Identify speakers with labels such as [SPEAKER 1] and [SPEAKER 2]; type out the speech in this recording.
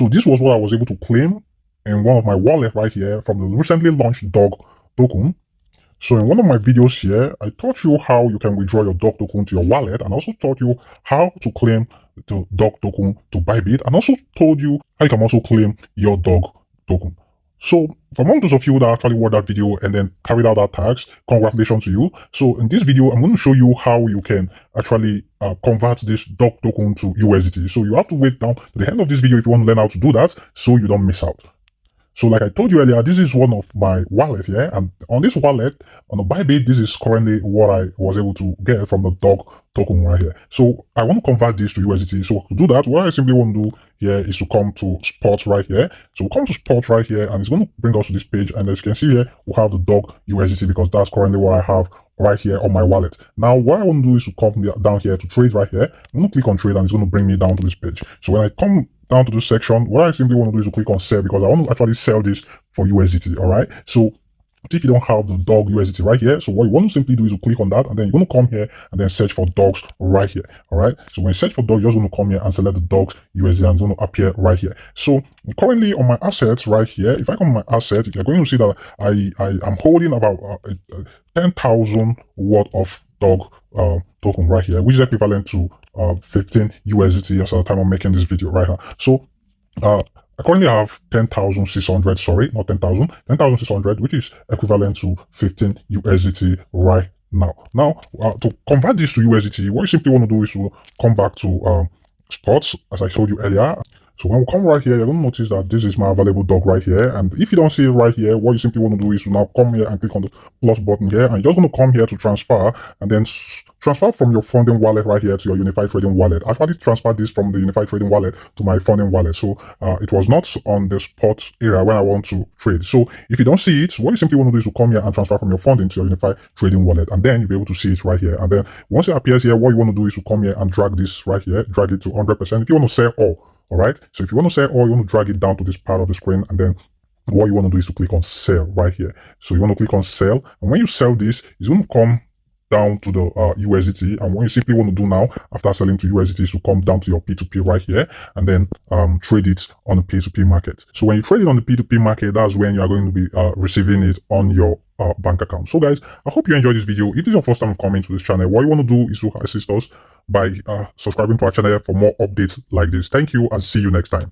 [SPEAKER 1] So this was what I was able to claim in one of my wallet right here from the recently launched dog token. So in one of my videos here, I taught you how you can withdraw your dog token to your wallet, and also taught you how to claim the dog token to BYBIT, and also told you how you can also claim your dog token. So for among those of you that actually watched that video and then carried out that task, congratulations to you. So in this video, I'm going to show you how you can actually convert this dog token to USDT. So you have to wait down to the end of this video if you want to learn how to do that, so you don't miss out. So like I told you earlier, this is one of my wallets here, and on this wallet, on the BYBIT, this is currently what I was able to get from the dog token right here. So I want to convert this to USDT. So to do that, what I simply want to do here is to come to spot right here. So we'll come to spot right here, and it's going to bring us to this page. And as you can see here, we'll have the dog USDT because that's currently what I have right here on my wallet. Now, what I want to do is to come down here to trade right here. I'm going to click on trade, and it's going to bring me down to this page. So when I come down to this section, what I simply want to do is to click on sell because I want to actually sell this for USDT. All right. So if you don't have the dog USDT right here, so what you want to simply do is to click on that, and then you're going to come here and then search for dogs right here. All right. So when you search for dogs, you're just going to come here and select the dogs USDT, and it's going to appear right here. So currently on my assets right here, if I come on my assets, you're going to see that I am holding about 10,000 worth of dog token right here, which is equivalent to 15 USDT as at the time I'm making this video right now. So I currently have 10,600, sorry, not 10,000, 10,600, which is equivalent to 15 USDT right now. Now, to convert this to USDT, what you simply want to do is to come back to spots, as I showed you earlier. So when we come right here, you're going to notice that this is my available dog right here. And if you don't see it right here, what you simply want to do is to now come here and click on the plus button here. And you're just going to come here to transfer, and then transfer from your funding wallet right here to your unified trading wallet. I actually transferred this from the unified trading wallet to my funding wallet. So it was not on the spot area when I want to trade. So if you don't see it, what you simply want to do is to come here and transfer from your funding to your unified trading wallet. And then you'll be able to see it right here. And then once it appears here, what you want to do is to come here and drag this right here, drag it to 100%. If you want to sell all. All right. So if you want to sell or you want to drag it down to this part of the screen, and then what you want to do is to click on sell right here. So you want to click on sell, and when you sell this, it's going to come down to the USDT. And what you simply want to do now after selling to USDT is to come down to your P2P right here, and then trade it on the P2P market. So when you trade it on the P2P market, that's when you are going to be receiving it on your bank account. So guys, I hope you enjoyed this video. If this is your first time coming to this channel, what you want to do is to assist us by subscribing to our channel for more updates like this. Thank you, and see you next time.